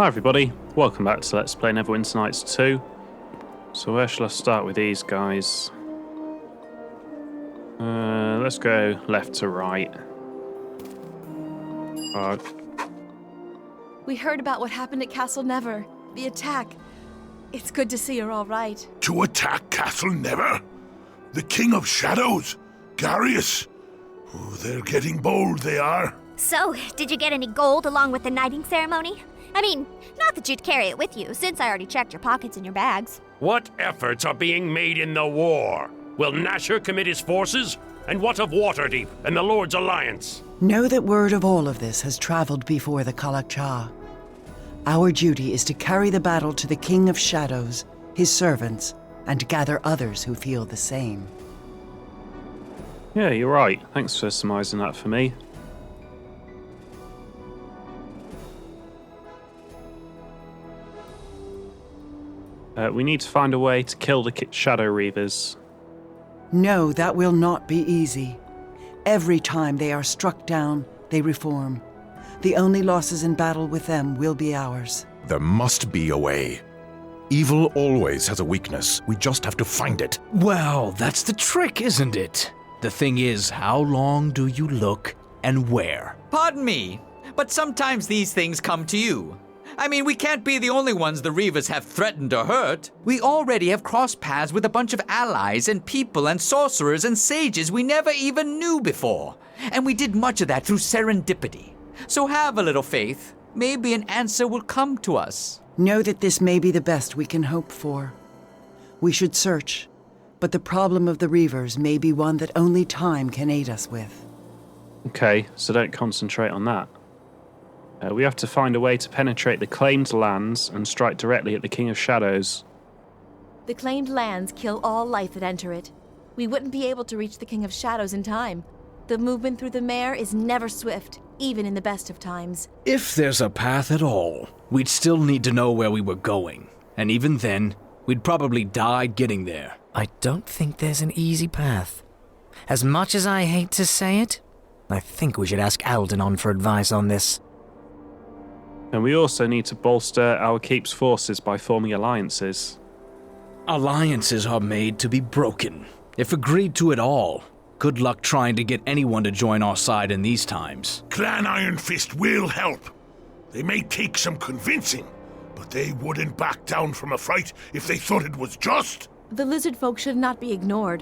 Hi everybody, welcome back to Let's Play Neverwinter Nights 2. So where shall I start with these guys? Let's go left to right. We heard about what happened at Castle Never, the attack. It's good to see you're all right. To attack Castle Never? The King of Shadows? Garius? Oh, they're getting bold, they are. So, did you get any gold along with the knighting ceremony? I mean, not that you'd carry it with you, since I already checked your pockets and your bags. What efforts are being made in the war? Will Nashor commit his forces? And what of Waterdeep and the Lord's Alliance? Know that word of all of this has traveled before the Kalakcha. Our duty is to carry the battle to the King of Shadows, his servants, and gather others who feel the same. Yeah, you're right. Thanks for surmising that for me. We need to find a way to kill the Shadow Reavers. No, that will not be easy. Every time they are struck down, they reform. The only losses in battle with them will be ours. There must be a way. Evil always has a weakness. We just have to find it. Well, that's the trick, isn't it? The thing is, how long do you look and where? Pardon me, but sometimes these things come to you. I mean, we can't be the only ones the Reavers have threatened or hurt. We already have crossed paths with a bunch of allies and people and sorcerers and sages we never even knew before. And we did much of that through serendipity. So have a little faith. Maybe an answer will come to us. Know that this may be the best we can hope for. We should search, but the problem of the Reavers may be one that only time can aid us with. Okay, so don't concentrate on that. We have to find a way to penetrate the claimed lands and strike directly at the King of Shadows. The claimed lands kill all life that enter it. We wouldn't be able to reach the King of Shadows in time. The movement through the mare is never swift, even in the best of times. If there's a path at all, we'd still need to know where we were going. And even then, we'd probably die getting there. I don't think there's an easy path. As much as I hate to say it, I think we should ask Aldenon for advice on this. And we also need to bolster our keep's forces by forming alliances. Alliances are made to be broken, if agreed to at all. Good luck trying to get anyone to join our side in these times. Clan Iron Fist will help. They may take some convincing, but they wouldn't back down from a fight if they thought it was just. The lizard folk should not be ignored.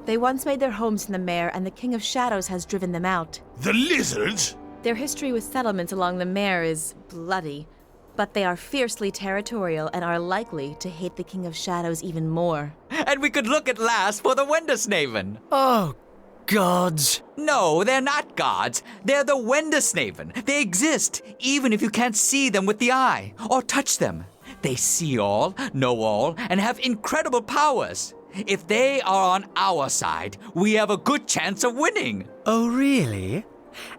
They once made their homes in the mare, and the King of Shadows has driven them out. The lizards? Their history with settlements along the mare is bloody, but they are fiercely territorial and are likely to hate the King of Shadows even more. And we could look at last for the Wendersnaven. Oh, gods. No, they're not gods. They're the Wendersnaven. They exist, even if you can't see them with the eye or touch them. They see all, know all, and have incredible powers. If they are on our side, we have a good chance of winning. Oh, really?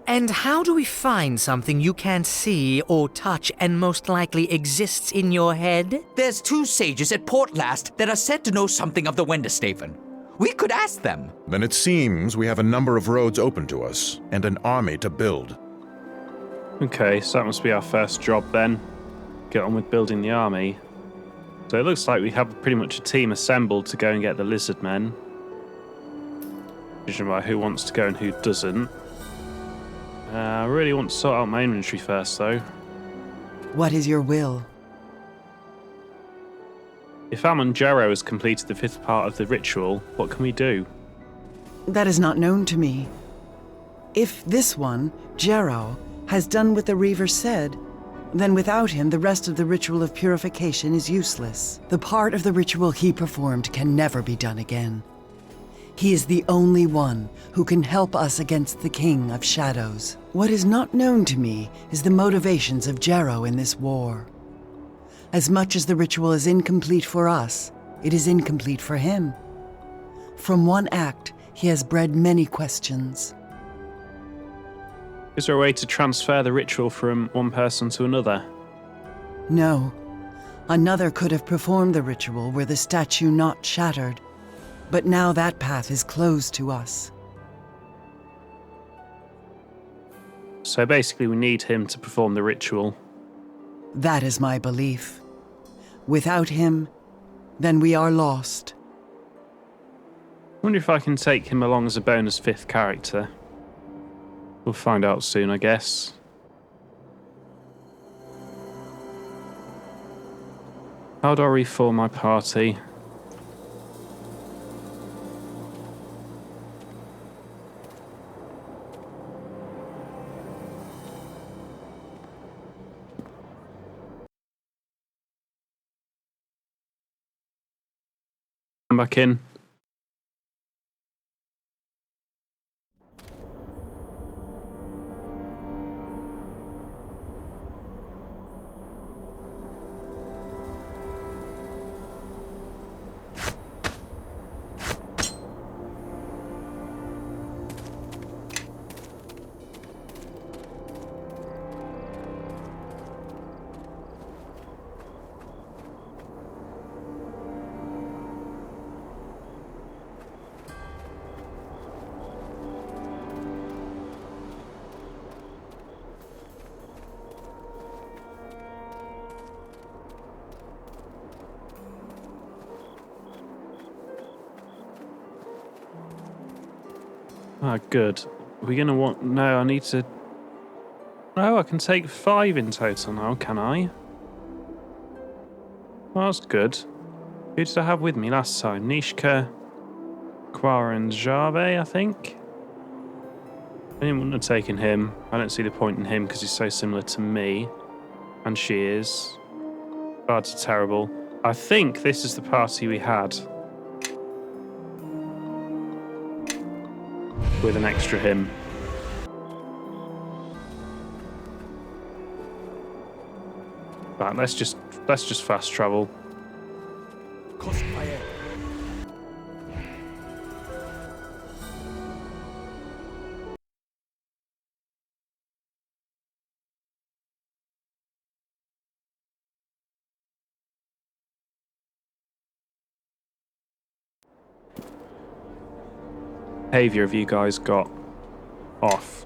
And how do we find something you can't see or touch and most likely exists in your head? There's 2 sages at Portlast that are said to know something of the Wendersnaven. We could ask them. Then it seems we have a number of roads open to us, and an army to build. Okay, so that must be our first job then. Get on with building the army. So it looks like we have pretty much a team assembled to go and get the lizard men. Judging by who wants to go and who doesn't. I really want to sort out my inventory first, though. What is your will? If Amon-Jero has completed the 5th part of the ritual, what can we do? That is not known to me. If this one, Jero, has done what the Reaver said, then without him the rest of the ritual of purification is useless. The part of the ritual he performed can never be done again. He is the only one who can help us against the King of Shadows. What is not known to me is the motivations of Jero in this war. As much as the ritual is incomplete for us, it is incomplete for him. From one act, he has bred many questions. Is there a way to transfer the ritual from one person to another? No. Another could have performed the ritual were the statue not shattered. But now that path is closed to us. So basically we need him to perform the ritual. That is my belief. Without him, then we are lost. I wonder if I can take him along as a bonus 5th character. We'll find out soon, I guess. How do I reform my party? I'm back in. Ah, good. Are we going to want... No, I need to... No, I can take 5 in total now, can I? Well, that's good. Who did I have with me last time? Nishka, Quara and Jave, I think? I didn't have taken him. I don't see the point in him because he's so similar to me. And she is. Cards are terrible. I think this is the party we had. With an extra him. Right, let's just fast travel. Behavior have you guys got off?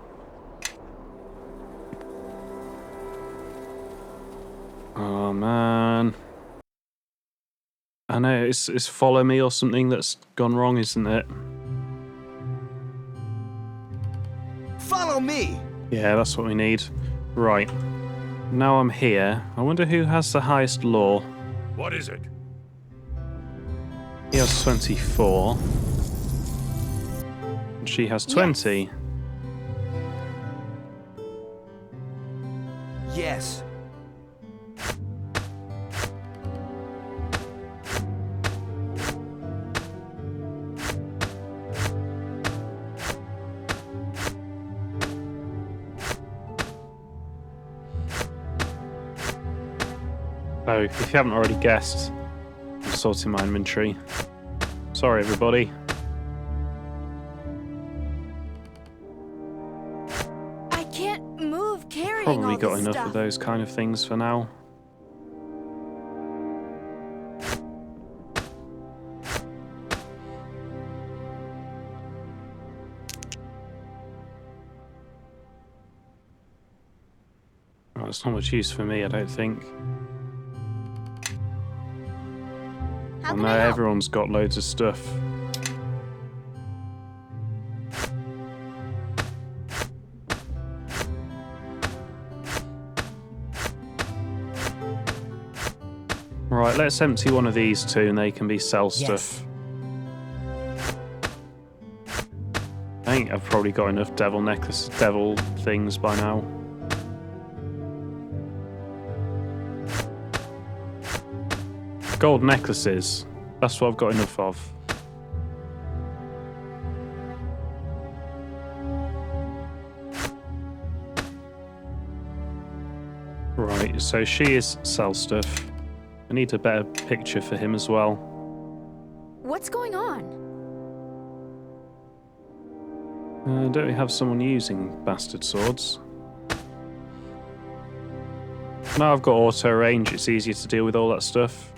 Oh man. I know, it's follow me or something that's gone wrong, isn't it? Follow me! Yeah, that's what we need. Right. Now I'm here. I wonder who has the highest law. What is it? He has 24. And she has 20. Yes. Oh, if you haven't already guessed, I'm sorting my inventory. Sorry, everybody. I can't move carrying Probably all got this enough stuff. of those kind of things for now. Oh, it's not much use for me, I don't think. How Oh can no, I help? everyone's got loads of stuff. Right, let's empty one of these two and they can be sell stuff. I think I've probably got enough devil things by now. Gold necklaces. That's what I've got enough of. Right, so she is sell stuff. I need a better picture for him as well. What's going on? Don't we have someone using bastard swords? Now I've got auto range, it's easier to deal with all that stuff.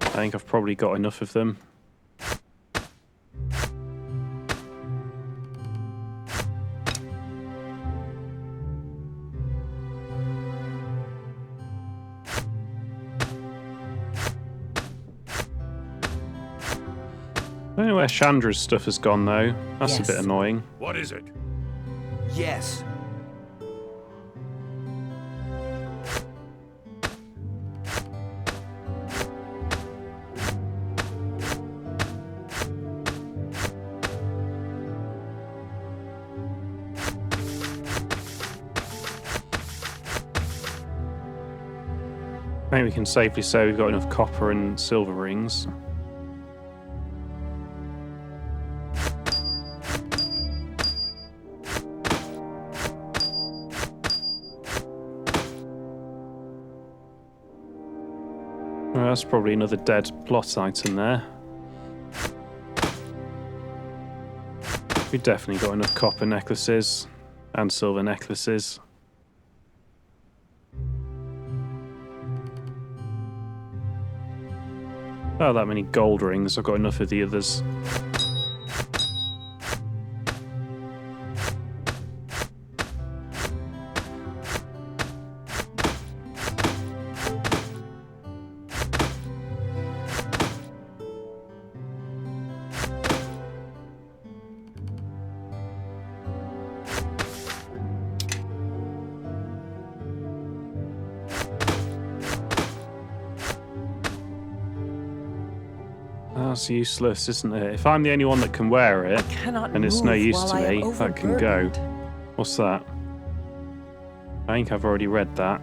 I think I've probably got enough of them. I don't know where Chandra's stuff has gone, though. That's Yes. a bit annoying. What is it? Yes. I think we can safely say we've got enough copper and silver rings. Well, that's probably another dead plot item there. We've definitely got enough copper necklaces and silver necklaces. Oh, that many gold rings. I've got enough of the others. That's useless, isn't it? If I'm the only one that can wear it, and it's no use to me, that can go. What's that? I think I've already read that.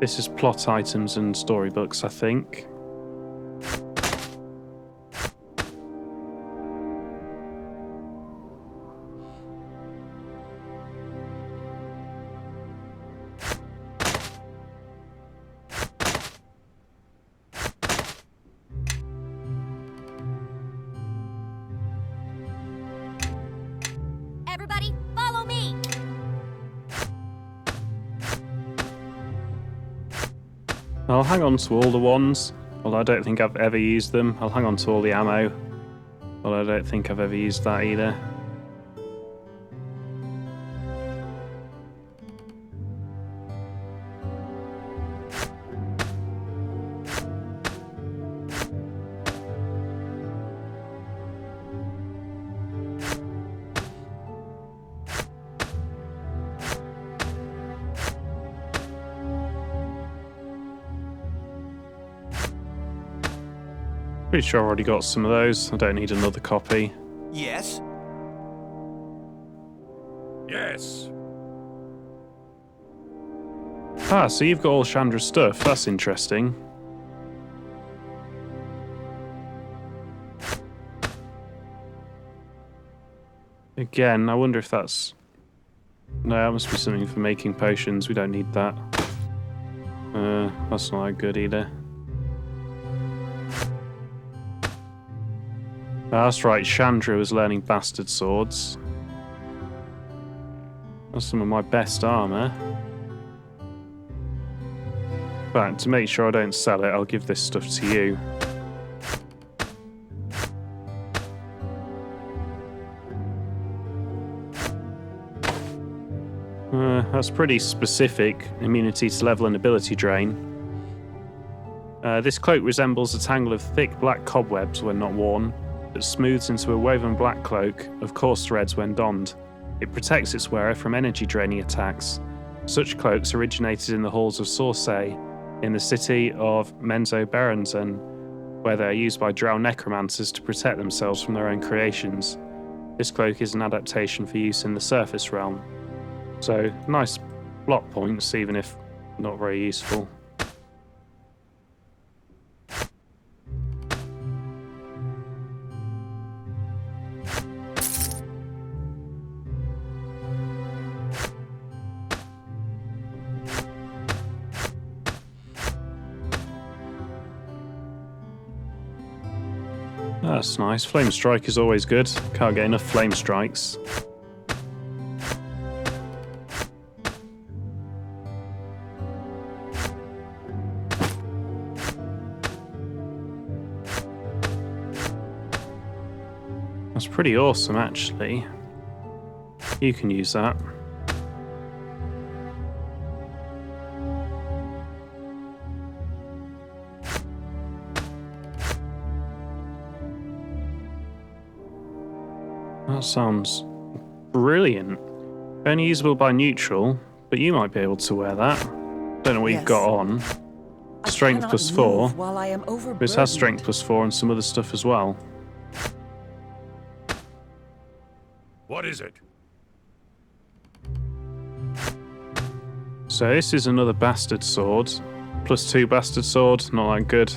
This is plot items and storybooks, I think. Everybody, follow me! I'll hang on to all the ones, although I don't think I've ever used them. I'll hang on to all the ammo, although I don't think I've ever used that either. Pretty sure I've already got some of those. I don't need another copy. Yes. Yes. Ah, so you've got all Chandra's stuff. That's interesting. Again, I wonder if that's... No, that must be something for making potions. We don't need that. That's not that good either. That's right, Chandra was learning bastard swords. That's some of my best armor. But to make sure I don't sell it, I'll give this stuff to you. That's pretty specific. Immunity to level and ability drain. This cloak resembles a tangle of thick black cobwebs when not worn, that smooths into a woven black cloak of coarse threads when donned. It protects its wearer from energy-draining attacks. Such cloaks originated in the halls of Sorsay, in the city of Menzoberranzan, where they are used by drow necromancers to protect themselves from their own creations. This cloak is an adaptation for use in the surface realm. So, nice plot points, even if not very useful. That's nice. Flame strike is always good. Can't get enough flame strikes. That's pretty awesome, actually. You can use that. That sounds brilliant. Only usable by neutral, but you might be able to wear that. Don't know what you've Yes. got on. I Strength cannot plus move 4. while I am But it has overburdened. strength plus 4 and some other stuff as well. What is it? So this is another bastard sword. Plus 2 bastard sword, not that good.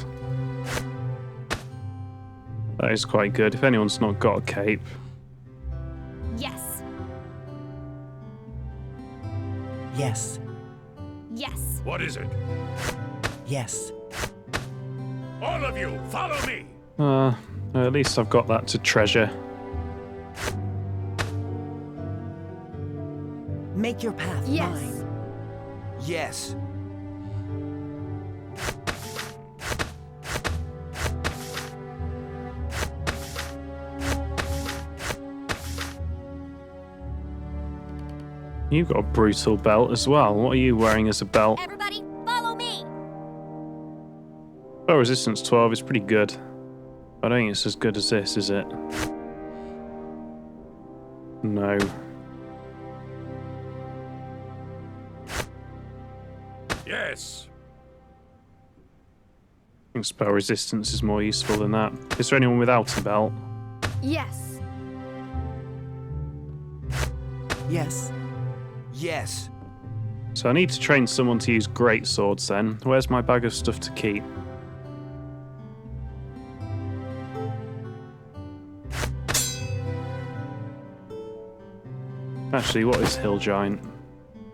That is quite good. If anyone's not got a cape. Yes. Yes. Yes. What is it? Yes. All of you, follow me! At least I've got that to treasure. Make your path Yes. mine. Yes. You've got a brutal belt as well. What are you wearing as a belt? Everybody, follow me! Oh, resistance 12 is pretty good. I don't think it's as good as this, is it? No. Yes. I think spell resistance is more useful than that. Is there anyone without a belt? Yes. Yes. Yes. So I need to train someone to use great swords then. Where's my bag of stuff to keep? Actually, what is Hill Giant?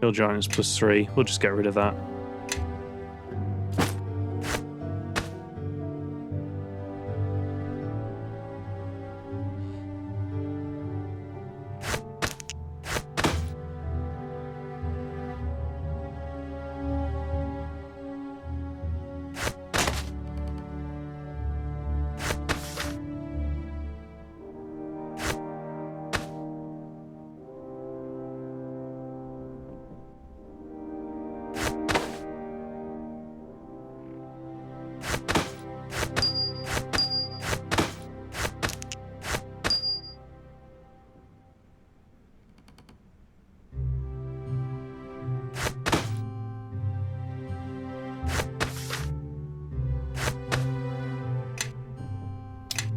Hill Giant is plus 3. We'll just get rid of that.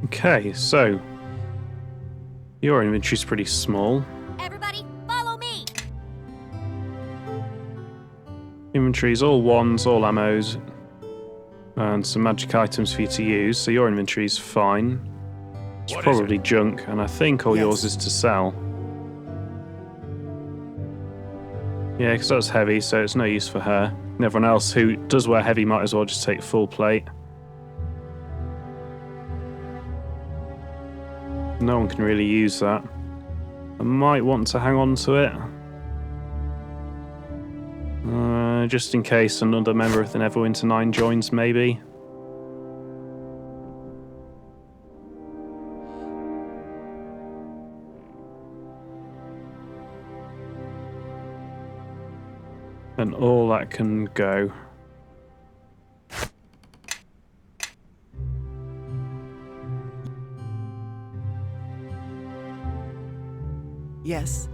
Okay, so your inventory's pretty small. Everybody, follow me! Inventory's all wands, all ammos, and some magic items for you to use, so your inventory's fine. It's What is probably junk, and I think all yours Yes. is to sell. Yeah, because that's heavy, so it's no use for her. And everyone else who does wear heavy might as well just take full plate. No one can really use that. I might want to hang on to it. Just in case another member of the Neverwinter 9 joins, maybe. And all that can go. Yes.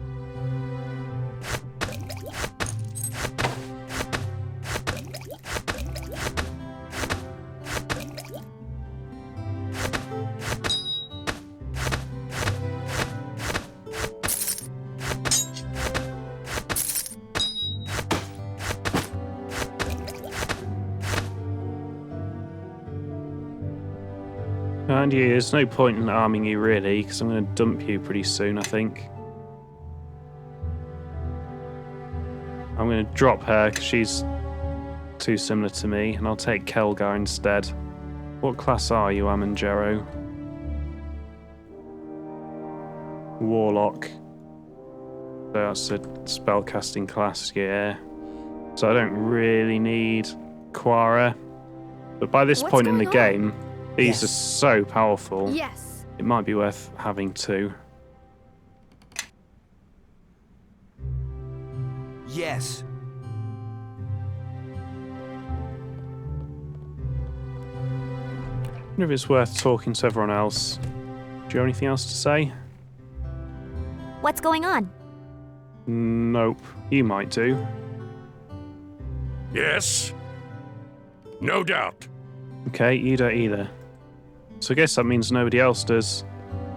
And yeah, there's no point in arming you really, because I'm going to dump you pretty soon, I think. I'm going to drop her because she's too similar to me, and I'll take Kelgar instead. What class are you, Amangero? Warlock. So that's a spellcasting class, yeah. So I don't really need Quara. But by this What's point in the going on? game, these Yes. are so powerful. Yes. It might be worth having two. Yes. I wonder if it's worth talking to everyone else. Do you have anything else to say? What's going on? Nope. You might do. Yes? No doubt. Okay, you don't either. So I guess that means nobody else does.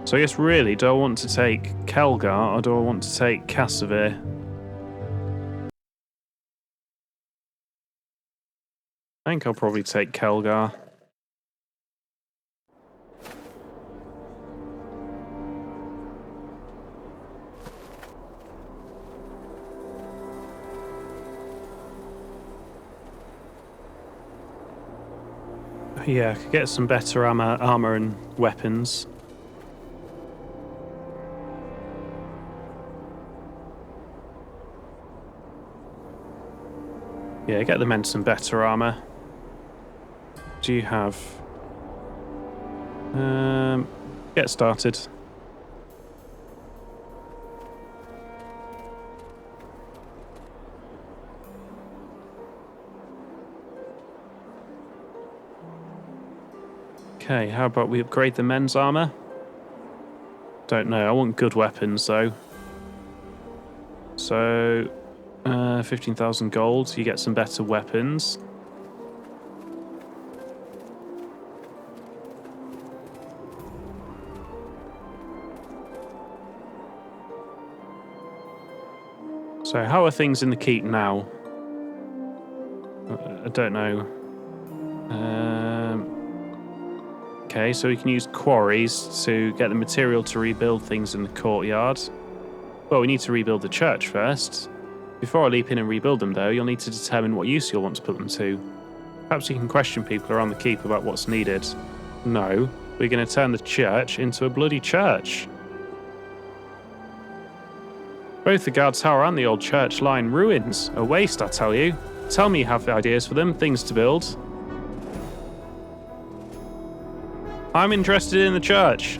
So I guess really, do I want to take Kelgar or do I want to take Cassavir? I think I'll probably take Kelgar. Yeah, I could get some better armor and weapons. Yeah, get the men some better armor. Do you have? Get started. Okay, how about we upgrade the men's armor? Don't know, I want good weapons though. So, 15,000 gold, you get some better weapons. So, how are things in the keep now? I don't know. Okay, so we can use quarries to get the material to rebuild things in the courtyard. Well, we need to rebuild the church first. Before I leap in and rebuild them, though, you'll need to determine what use you'll want to put them to. Perhaps you can question people around the keep about what's needed. No, we're going to turn the church into a bloody church. Both the guard tower and the old church lie in ruins. A waste, I tell you. Tell me you have ideas for them, things to build. I'm interested in the church.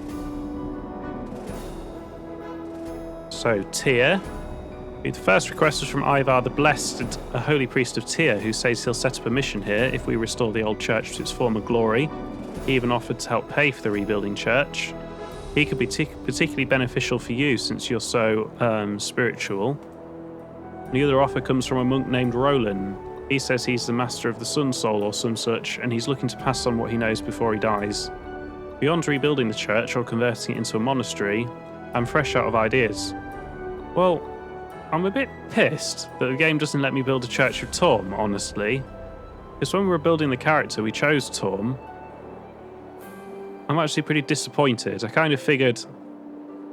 So, Tyr. The first request was from Ivar the Blessed, a holy priest of Tyr, who says he'll set up a mission here if we restore the old church to its former glory. He even offered to help pay for the rebuilding church. He could be particularly beneficial for you since you're so spiritual. The other offer comes from a monk named Roland. He says he's the master of the Sun Soul or some such, and he's looking to pass on what he knows before he dies. Beyond rebuilding the church or converting it into a monastery, I'm fresh out of ideas. Well, I'm a bit pissed that the game doesn't let me build a church of Torm, honestly. Because when we were building the character, we chose Torm. I'm actually pretty disappointed. I kind of figured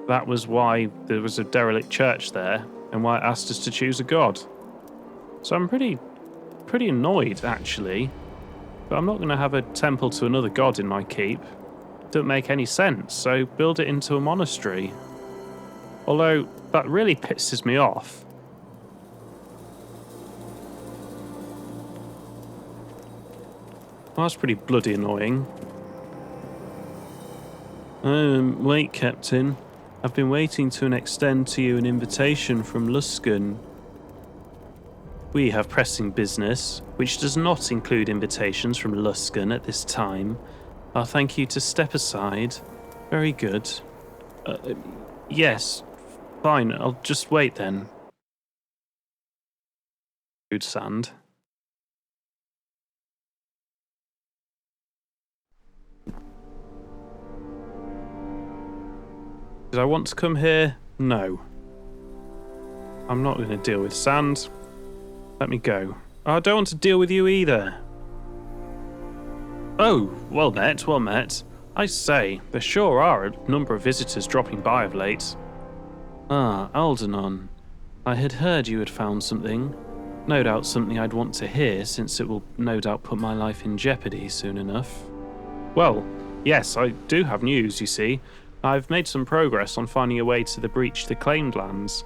that was why there was a derelict church there, and why it asked us to choose a god. So I'm pretty annoyed, actually. But I'm not going to have a temple to another god in my keep. Doesn't make any sense, so build it into a monastery. Although, that really pisses me off. Well, that's pretty bloody annoying. Wait, Captain. I've been waiting to extend to you an invitation from Luskan. We have pressing business, which does not include invitations from Luskan at this time. I'll thank you to step aside. Very good. Yes, fine, I'll just wait then. Food sand. Did I want to come here? No. I'm not going to deal with sand. Let me go. I don't want to deal with you either. Oh, well met, well met. I say, there sure are a number of visitors dropping by of late. Ah, Aldernon. I had heard you had found something. No doubt something I'd want to hear, since it will no doubt put my life in jeopardy soon enough. Well, yes, I do have news, you see. I've made some progress on finding a way to the breach the claimed lands,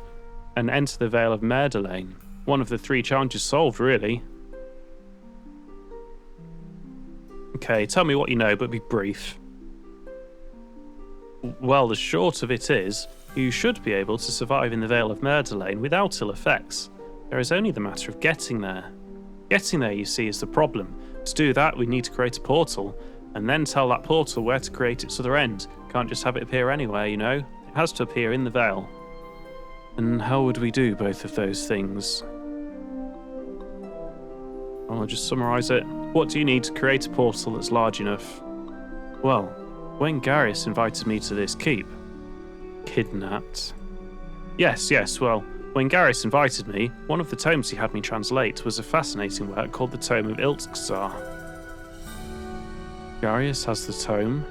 and enter the Vale of Merdelaine. One of the 3 challenges solved, really. Okay, tell me what you know, but be brief. Well, the short of it is, you should be able to survive in the Vale of Merdelaine without ill effects. There is only the matter of getting there. Getting there, you see, is the problem. To do that, we need to create a portal, and then tell that portal where to create its other end. Can't just have it appear anywhere, you know. It has to appear in the Vale. And how would we do both of those things? I'll just summarise it. What do you need to create a portal that's large enough? Well, when Garius invited me to this keep... Kidnapped? Yes, well, when Garius invited me, one of the tomes he had me translate was a fascinating work called the Tome of Iltzar. Garius has the tome?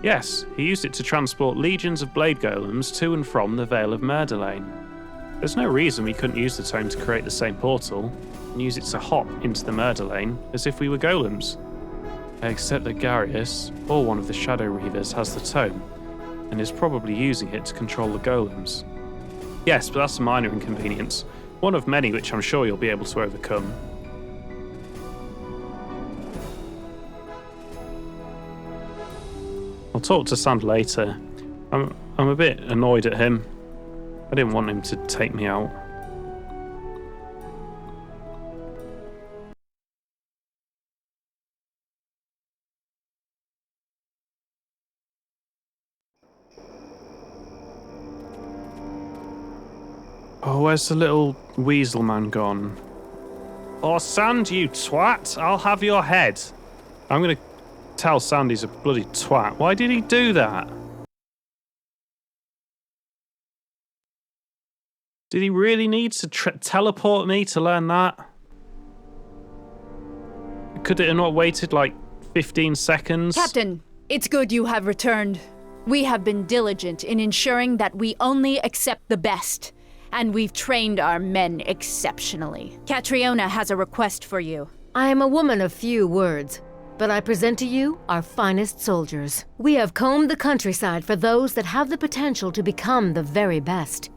Yes, he used it to transport legions of blade golems to and from the Vale of Murderlane. There's no reason we couldn't use the tome to create the same portal, and use it to hop into the Murderlane as if we were golems. Except that Garius, or one of the Shadow Reavers, has the tome, and is probably using it to control the golems. Yes, but that's a minor inconvenience, one of many which I'm sure you'll be able to overcome. I'll talk to Sand later. I'm a bit annoyed at him. I didn't want him to take me out. Oh, where's the little weasel man gone? Oh, Sand, you twat! I'll have your head. I'm gonna tell Sand he's a bloody twat. Why did he do that? Did he really need to teleport me to learn that? Could it have not waited like 15 seconds? Captain, it's good you have returned. We have been diligent in ensuring that we only accept the best, and we've trained our men exceptionally. Catriona has a request for you. I am a woman of few words, but I present to you our finest soldiers. We have combed the countryside for those that have the potential to become the very best.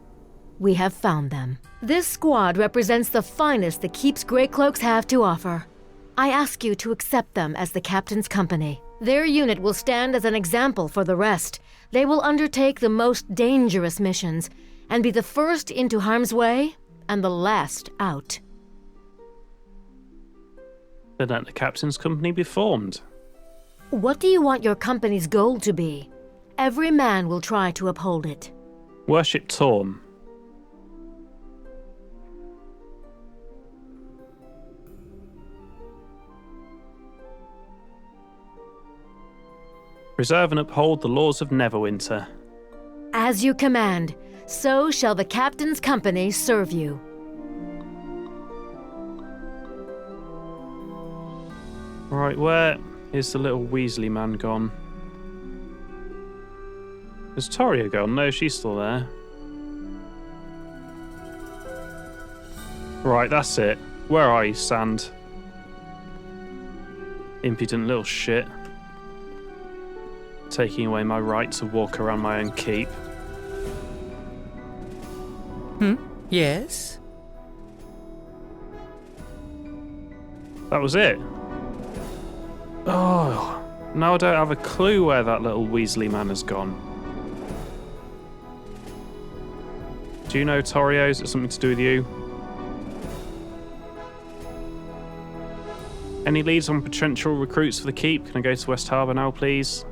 We have found them. This squad represents the finest the Keep's Greycloaks have to offer. I ask you to accept them as the captain's company. Their unit will stand as an example for the rest. They will undertake the most dangerous missions, and be the first into harm's way and the last out. Then let the captain's company be formed. What do you want your company's goal to be? Every man will try to uphold it. Worship Torm. Preserve and uphold the laws of Neverwinter. As you command, so shall the captain's company serve you. Right, where is the little Weasley man gone? Is Toria gone? No, she's still there. Right, that's it. Where are you, Sand? Impudent little shit. Taking away my right to walk around my own keep. Yes? That was it. Oh, now I don't have a clue where that little Weasley man has gone. Do you know, Torio? Is it something to do with you? Any leads on potential recruits for the keep? Can I go to West Harbour now, please?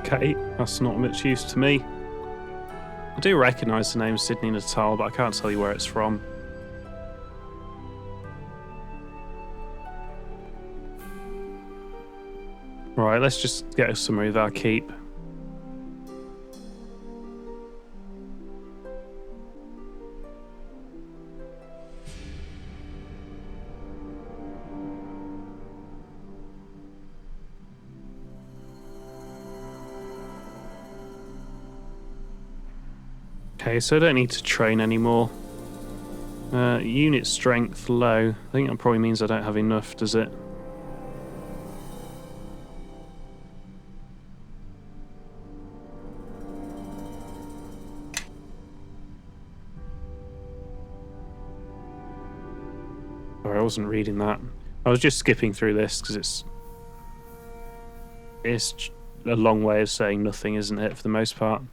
Okay, that's not much use to me. I do recognise the name Sydney Natal, but I can't tell you where it's from. Right, let's just get a summary of our keep. Okay, so I don't need to train anymore. Unit strength low. I think that probably means I don't have enough, does it? Sorry, I wasn't reading that. I was just skipping through this because it's a long way of saying nothing, isn't it, for the most part?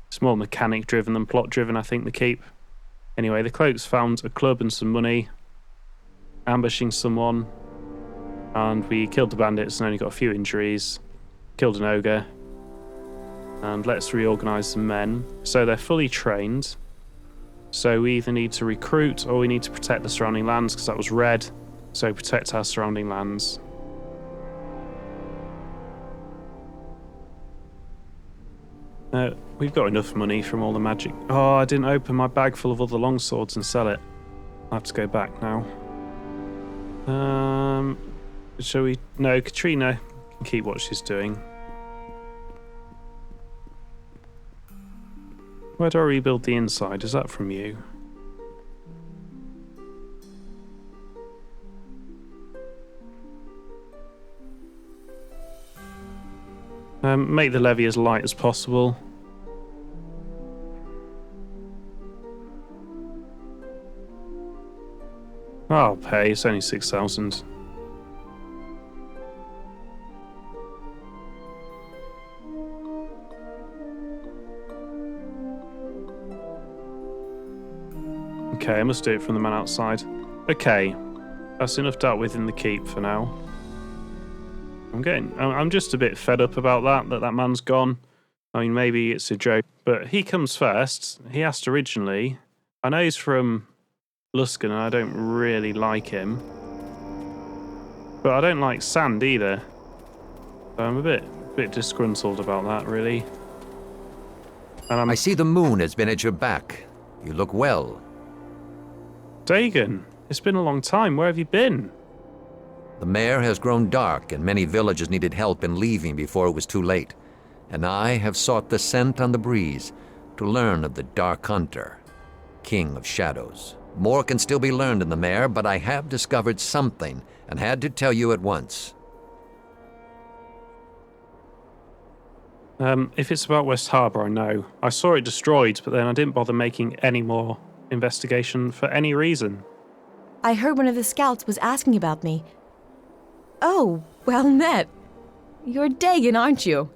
It's more mechanic driven than plot driven, I think, the keep. Anyway, the cloaks found a club and some money, ambushing someone, and we killed the bandits and only got a few injuries, killed an ogre, and let's reorganize the men. So they're fully trained, so we either need to recruit or we need to protect the surrounding lands, because that was red, so protect our surrounding lands. We've got enough money from all the magic. Oh, I didn't open my bag full of other longswords and sell it. I have to go back now. Shall we? No, Katrina can keep what she's doing. Where do I rebuild the inside? Is that from you? Make the levy as light as possible. I'll pay, it's only 6,000. Okay, I must do it from the man outside. Okay, that's enough dealt with in the keep for now. I'm just a bit fed up about that man's gone. I mean, maybe it's a joke, but he comes first. He asked originally. I know he's from Luskan and I don't really like him. But I don't like Sand either. So I'm a bit disgruntled about that, really. And I see the moon has been at your back. You look well. Dagon, it's been a long time. Where have you been? The mare has grown dark, and many villagers needed help in leaving before it was too late. And I have sought the scent on the breeze to learn of the Dark Hunter, King of Shadows. More can still be learned in the mare, but I have discovered something and had to tell you at once. If it's about West Harbour, I know. I saw it destroyed, but then I didn't bother making any more investigation for any reason. I heard one of the scouts was asking about me. Oh, well met. You're Dagon, aren't you?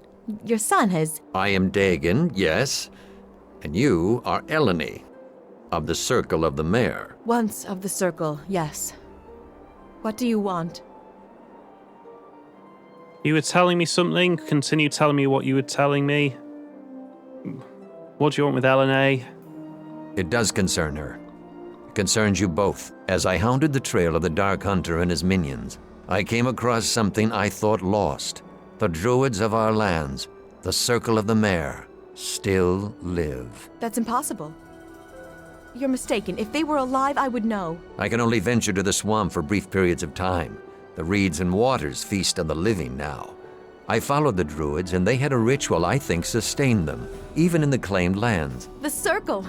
Your son has... I am Dagon, yes. And you are Eleni, of the Circle of the Mare. Once of the Circle, yes. What do you want? You were telling me something. Continue telling me what you were telling me. What do you want with Eleni? It does concern her. It concerns you both. As I hounded the trail of the Dark Hunter and his minions, I came across something I thought lost. The druids of our lands, the Circle of the Mare, still live. That's impossible. You're mistaken. If they were alive, I would know. I can only venture to the swamp for brief periods of time. The reeds and waters feast on the living now. I followed the druids, and they had a ritual I think sustained them, even in the claimed lands. The Circle!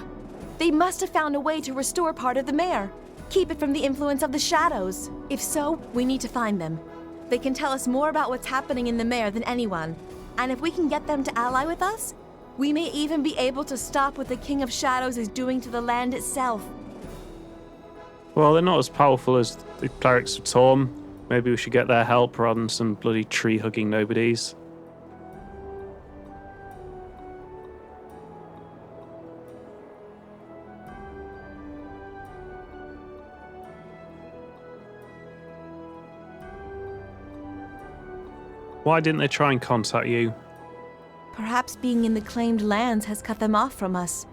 They must have found a way to restore part of the mare. Keep it from the influence of the shadows. If so, we need to find them. They can tell us more about what's happening in the mare than anyone. And if we can get them to ally with us, we may even be able to stop what the King of Shadows is doing to the land itself. Well, they're not as powerful as the clerics of Torm. Maybe we should get their help rather than some bloody tree-hugging nobodies. Why didn't they try and contact you? Perhaps being in the claimed lands has cut them off from us.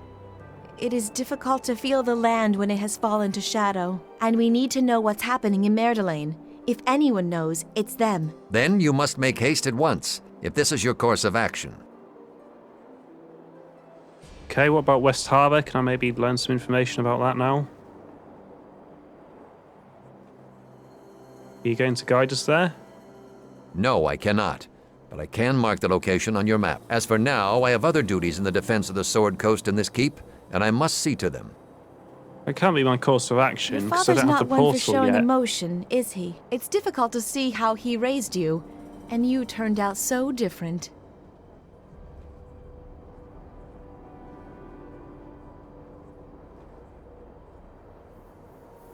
It is difficult to feel the land when it has fallen to shadow, and we need to know what's happening in Merdelaine. If anyone knows, it's them. Then you must make haste at once, if this is your course of action. Okay, what about West Harbour? Can I maybe learn some information about that now? Are you going to guide us there? No, I cannot. But I can mark the location on your map. As for now, I have other duties in the defense of the Sword Coast in this keep, and I must see to them. It can't be my course of action, Your because I father's don't have not the one for portal showing yet. emotion, is he? It's difficult to see how he raised you, and you turned out so different.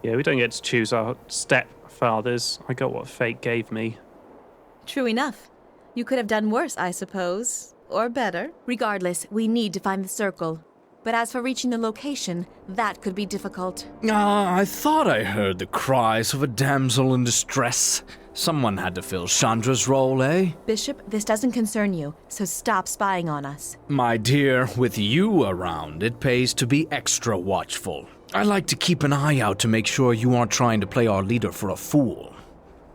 Yeah, we don't get to choose our stepfathers. I got what fate gave me. True enough. You could have done worse, I suppose. Or better. Regardless, we need to find the Circle. But as for reaching the location, that could be difficult. I thought I heard the cries of a damsel in distress. Someone had to fill Chandra's role, eh? Bishop, this doesn't concern you, so stop spying on us. My dear, with you around, it pays to be extra watchful. I like to keep an eye out to make sure you aren't trying to play our leader for a fool.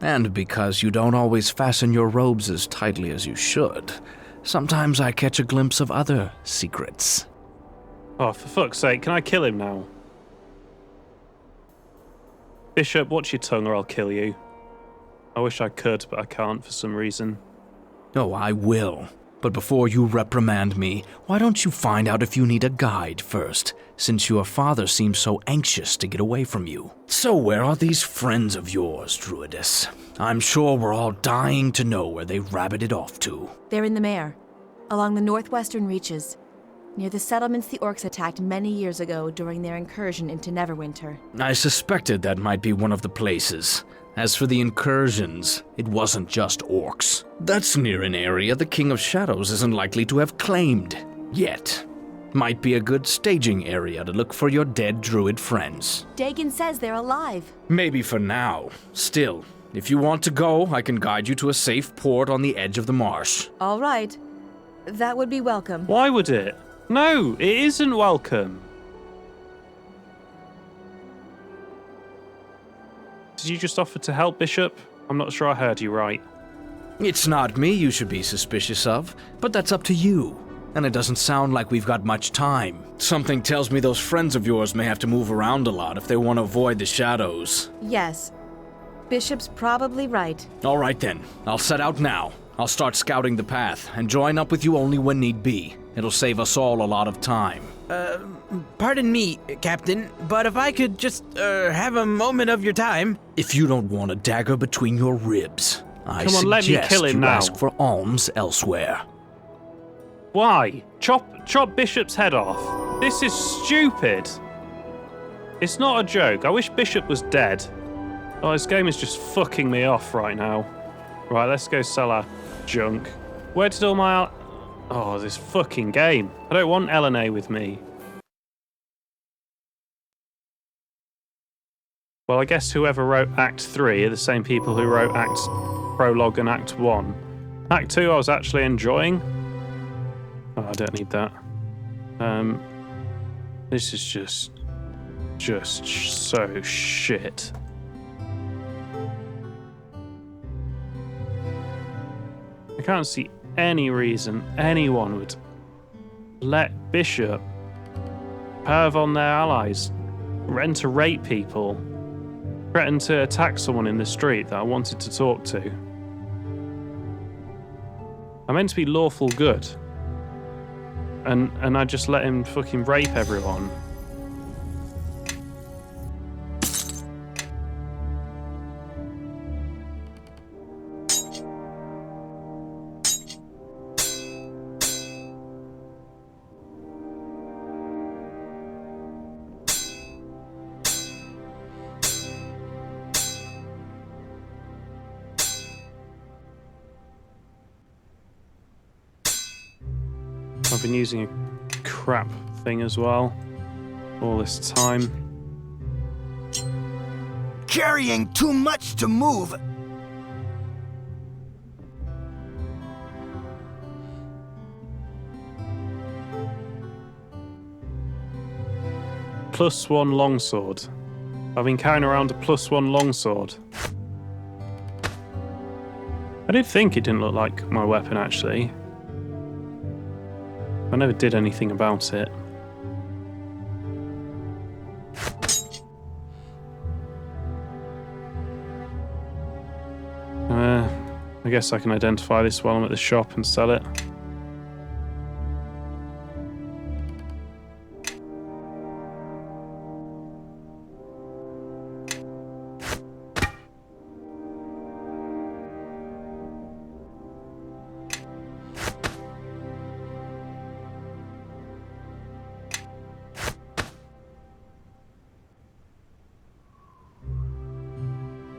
And because you don't always fasten your robes as tightly as you should, sometimes I catch a glimpse of other secrets. Oh, for fuck's sake, can I kill him now? Bishop, watch your tongue or I'll kill you. I wish I could, but I can't for some reason. Oh, I will. But before you reprimand me, why don't you find out if you need a guide first, since your father seems so anxious to get away from you? So where are these friends of yours, Druidess? I'm sure we're all dying to know where they rabbited off to. They're in the Mare, along the northwestern reaches, near the settlements the orcs attacked many years ago during their incursion into Neverwinter. I suspected that might be one of the places. As for the incursions, it wasn't just orcs. That's near an area the King of Shadows isn't likely to have claimed. Yet. Might be a good staging area to look for your dead druid friends. Dagon says they're alive. Maybe for now. Still, if you want to go, I can guide you to a safe port on the edge of the marsh. All right. That would be welcome. Why would it? No, it isn't welcome. Did you just offer to help, Bishop? I'm not sure I heard you right. It's not me you should be suspicious of, but that's up to you. And it doesn't sound like we've got much time. Something tells me those friends of yours may have to move around a lot if they want to avoid the shadows. Yes. Bishop's probably right. All right then, I'll set out now. I'll start scouting the path and join up with you only when need be. It'll save us all a lot of time. Pardon me, Captain, but if I could just, have a moment of your time. If you don't want a dagger between your ribs, I Come on, let me kill him you now. ask for alms elsewhere. Why? Chop Bishop's head off. This is stupid. It's not a joke. I wish Bishop was dead. Oh, this game is just fucking me off right now. Right, let's go sell our junk. Where did all my... Oh, this fucking game. I don't want LNA with me. Well, I guess whoever wrote Act 3 are the same people who wrote Prologue and Act 1. Act 2 I was actually enjoying. Oh, I don't need that. This is just so shit. I can't see any reason anyone would let Bishop perv on their allies, threaten to rape people, threaten to attack someone in the street that I wanted to talk to. I'm meant to be lawful good. And I just let him fucking rape everyone. I've been using a crap thing as well all this time. Carrying too much to move. +1 longsword. I've been carrying around a +1 longsword. I did think it didn't look like my weapon actually. I never did anything about it. I guess I can identify this while I'm at the shop and sell it.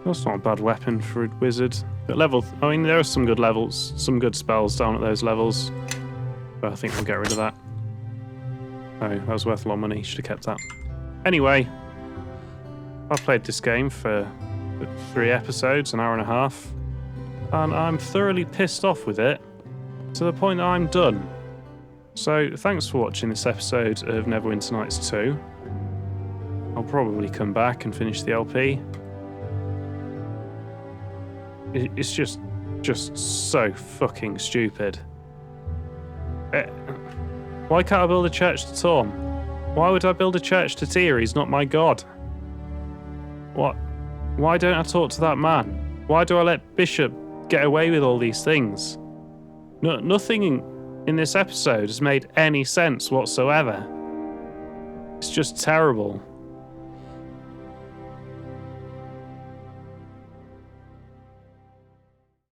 That's not a bad weapon for a wizard. But I mean, there are some good levels, some good spells down at those levels. But I think we'll get rid of that. Oh, that was worth a lot of money. Should have kept that. Anyway, I've played this game for 3 episodes, an hour and a half, and I'm thoroughly pissed off with it to the point that I'm done. So, thanks for watching this episode of Neverwinter Nights 2. I'll probably come back and finish the LP. It's just so fucking stupid. Why can't I build a church to Torm? Why would I build a church to Tyr? He's not my god. What? Why don't I talk to that man? Why do I let Bishop get away with all these things? Nothing in this episode has made any sense whatsoever. It's just terrible.